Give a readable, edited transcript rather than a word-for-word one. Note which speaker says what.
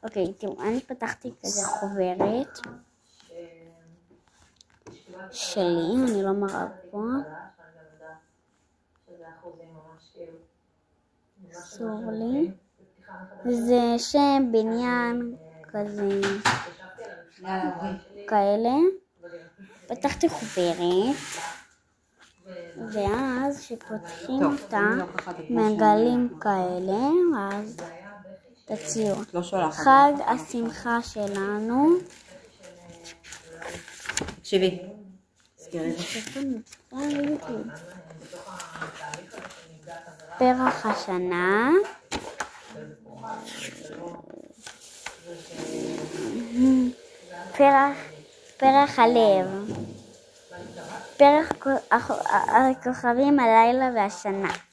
Speaker 1: אוקיי, תראו, אני פתחתי כזה חוברת שלי, אני לא מראה פה. אסור לי. זה שם בניין כזה, כאלה. פתחתי חוברת, ואז שפותחים אותה, מגלים כאלה, אז תציעו. חג השמחה שלנו.
Speaker 2: תקשיבי.
Speaker 1: פרח השנה. פרח הלב. פרח הכוכבים הלילה והשנה.